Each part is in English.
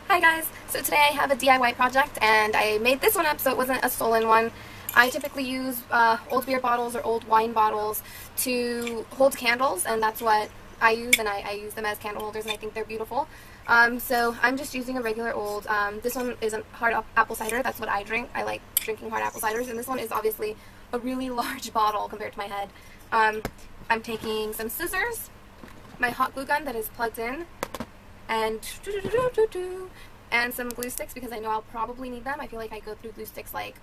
Hi guys! So today I have a DIY project and I made this one up so it wasn't a stolen one. I typically use old beer bottles or old wine bottles to hold candles, and that's what I use, and I use them as candle holders and I think they're beautiful. So I'm just using a regular old, this one isn't hard apple cider, that's what I drink. I like drinking hard apple ciders, and this one is obviously a really large bottle compared to my head. I'm taking some scissors, my hot glue gun that is plugged in, and some glue sticks because I know I'll probably need them. I feel like I go through glue sticks like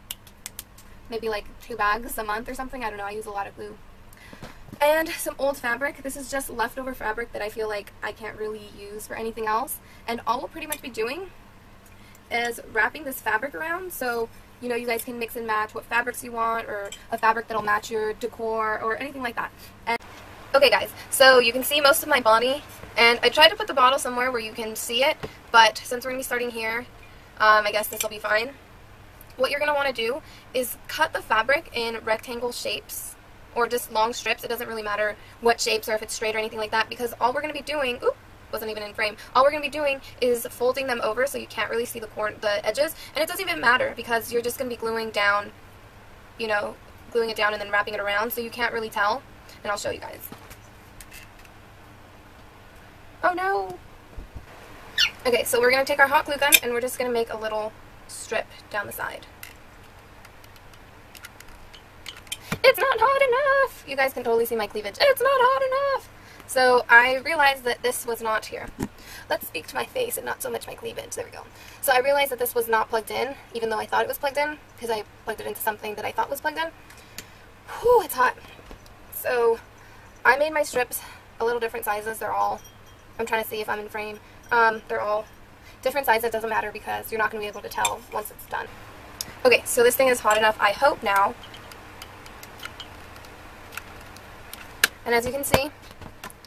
maybe like 2 bags a month or something. I don't know, I use a lot of glue. And some old fabric. This is just leftover fabric that I feel like I can't really use for anything else. And all we'll pretty much be doing is wrapping this fabric around, so you know, you guys can mix and match what fabrics you want, or a fabric that'll match your decor or anything like that. And okay guys, so you can see most of my body, and I tried to put the bottle somewhere where you can see it, but since we're going to be starting here, I guess this will be fine. What you're going to want to do is cut the fabric in rectangle shapes, or just long strips. It doesn't really matter what shapes or if it's straight or anything like that, because all we're going to be doing, wasn't even in frame, all we're going to be doing is folding them over so you can't really see the edges, and it doesn't even matter because you're just going to be gluing down, you know, gluing it down and then wrapping it around, so you can't really tell, and I'll show you guys. Oh no! Okay, so we're going to take our hot glue gun and we're just going to make a little strip down the side. It's not hot enough! You guys can totally see my cleavage. It's not hot enough! So I realized that this was not here. Let's speak to my face and not so much my cleavage. There we go. So I realized that this was not plugged in, even though I thought it was plugged in, because I plugged it into something that I thought was plugged in. Whew, it's hot. So I made my strips a little different sizes. I'm trying to see if I'm in frame. They're all different sizes. It doesn't matter because you're not going to be able to tell once it's done. Okay, so this thing is hot enough, I hope now. And as you can see,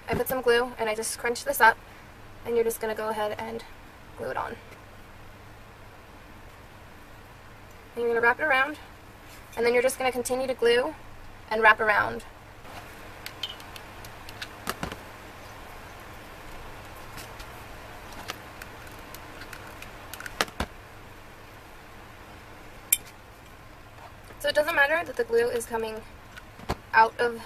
I put some glue and I just scrunched this up, and you're just going to go ahead and glue it on. And you're going to wrap it around, and then you're just going to continue to glue and wrap around. So it doesn't matter that the glue is coming out of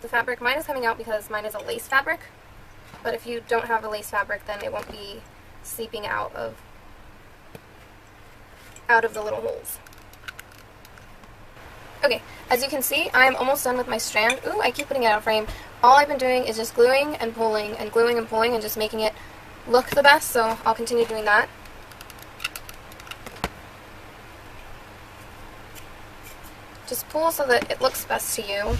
the fabric. Mine is coming out because mine is a lace fabric, but if you don't have a lace fabric, then it won't be seeping out of the little holes. Okay, as you can see, I'm almost done with my strand. Ooh, I keep putting it out of frame. All I've been doing is just gluing and pulling and gluing and pulling and just making it look the best, so I'll continue doing that. Just pull so that it looks best to you.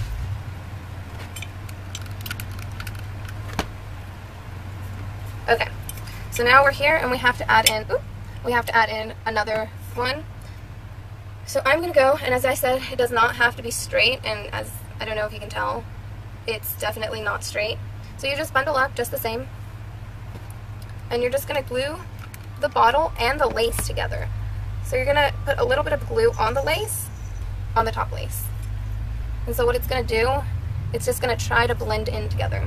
Okay, so now we're here and we have to add in, another one. So I'm going to go, and as I said, it does not have to be straight, and as I don't know if you can tell, it's definitely not straight. So you just bundle up just the same, and you're just going to glue the bottle and the lace together. So you're going to put a little bit of glue on the lace, on the top lace. And so what it's going to do, it's just going to try to blend in together.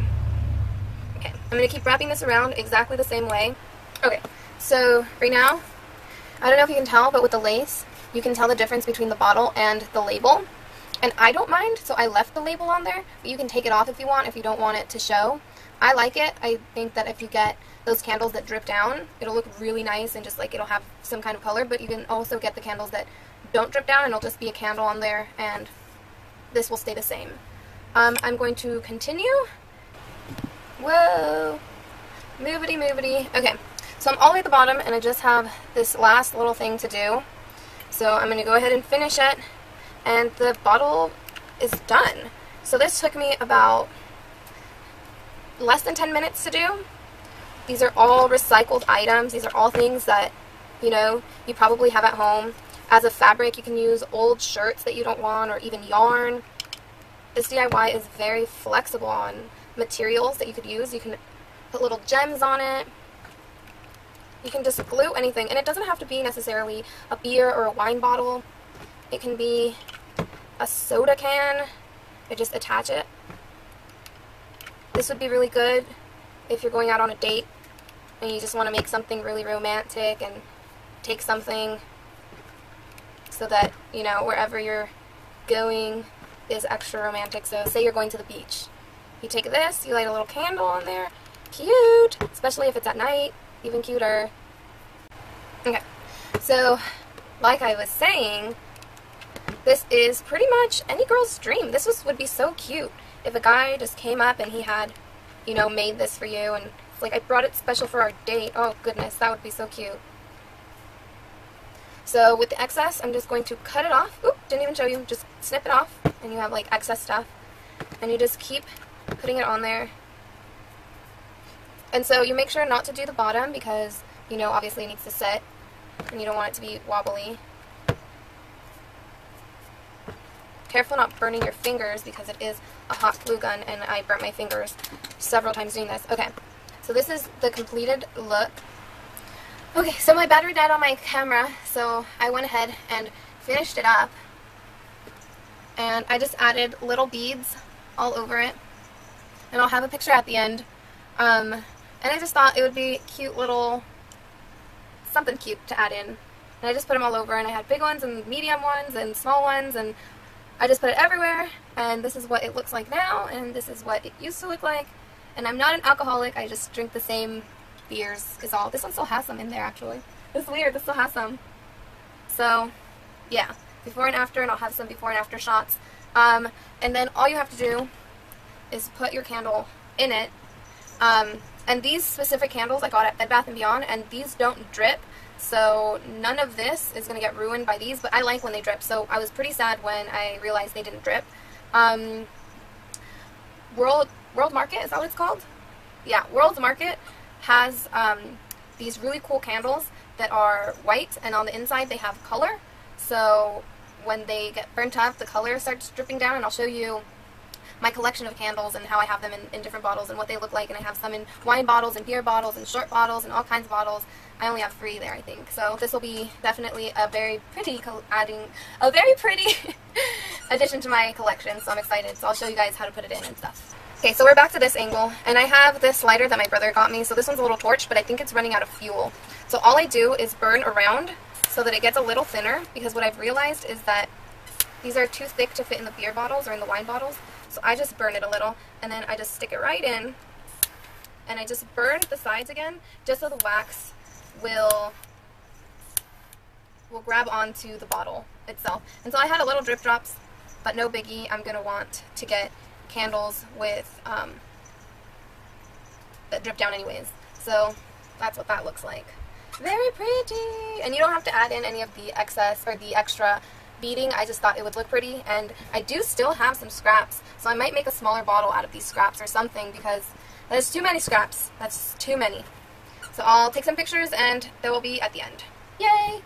Okay, I'm going to keep wrapping this around exactly the same way. Okay, so right now, I don't know if you can tell, but with the lace, you can tell the difference between the bottle and the label. And I don't mind, so I left the label on there, but you can take it off if you want, if you don't want it to show. I like it. I think that if you get those candles that drip down, it'll look really nice and just like it'll have some kind of color, but you can also get the candles that don't drip down and it'll just be a candle on there, and this will stay the same. I'm going to continue. Whoa! Movity movity. Okay, so I'm all the way at the bottom and I just have this last little thing to do. So I'm going to go ahead and finish it, and the bottle is done. So this took me about less than 10 minutes to do. These are all recycled items. These are all things that, you know, you probably have at home. As a fabric, you can use old shirts that you don't want, or even yarn. This DIY is very flexible on materials that you could use. You can put little gems on it. You can just glue anything, and it doesn't have to be necessarily a beer or a wine bottle. It can be a soda can. You just attach it. This would be really good if you're going out on a date and you just want to make something really romantic and take something so that, you know, wherever you're going is extra romantic. So say you're going to the beach. You take this, you light a little candle on there. Cute! Especially if it's at night. Even cuter. Okay. So, like I was saying, this is pretty much any girl's dream. This would be so cute if a guy just came up and he had, you know, made this for you, and it's like, I brought it special for our date. Oh goodness, that would be so cute. So with the excess, I'm just going to cut it off. Oop, didn't even show you. Just snip it off, and you have like excess stuff. And you just keep putting it on there. And so you make sure not to do the bottom because, you know, obviously it needs to sit, and you don't want it to be wobbly. Careful not burning your fingers because it is a hot glue gun, and I burnt my fingers several times doing this. Okay, so this is the completed look. Okay, so my battery died on my camera, so I went ahead and finished it up. And I just added little beads all over it. And I'll have a picture at the end. And I just thought it would be cute little, something cute to add in. And I just put them all over, and I had big ones and medium ones and small ones, and I just put it everywhere. And this is what it looks like now, and this is what it used to look like. And I'm not an alcoholic, I just drink the same beers is all. This one still has some in there, actually. It's weird, this still has some. So, yeah, before and after, and I'll have some before and after shots. And then all you have to do is put your candle in it. And these specific candles I got at Bed Bath & Beyond, and these don't drip, so none of this is going to get ruined by these, but I like when they drip, so I was pretty sad when I realized they didn't drip. World Market, is that what it's called? Yeah, World Market has these really cool candles that are white, and on the inside they have color, so when they get burnt up, the color starts dripping down, and I'll show you my collection of candles and how I have them in different bottles and what they look like, and I have some in wine bottles and beer bottles and short bottles and all kinds of bottles. I only have 3 there, I think. So this will be definitely a very pretty addition to my collection, so I'm excited. So I'll show you guys how to put it in and stuff. Okay, so we're back to this angle, and I have this lighter that my brother got me. So this one's a little torch, but I think it's running out of fuel. So all I do is burn around so that it gets a little thinner, because what I've realized is that these are too thick to fit in the beer bottles or in the wine bottles. So I just burn it a little, and then I just stick it right in, and I just burn the sides again, just so the wax will grab onto the bottle itself. And so I had a little drip drops, but no biggie. I'm going to want to get candles with that drip down anyways. So that's what that looks like. Very pretty! And you don't have to add in any of the excess or the extra beading. I just thought it would look pretty, and I do still have some scraps, so I might make a smaller bottle out of these scraps or something, because there's too many scraps. That's too many. So I'll take some pictures, and they will be at the end. Yay!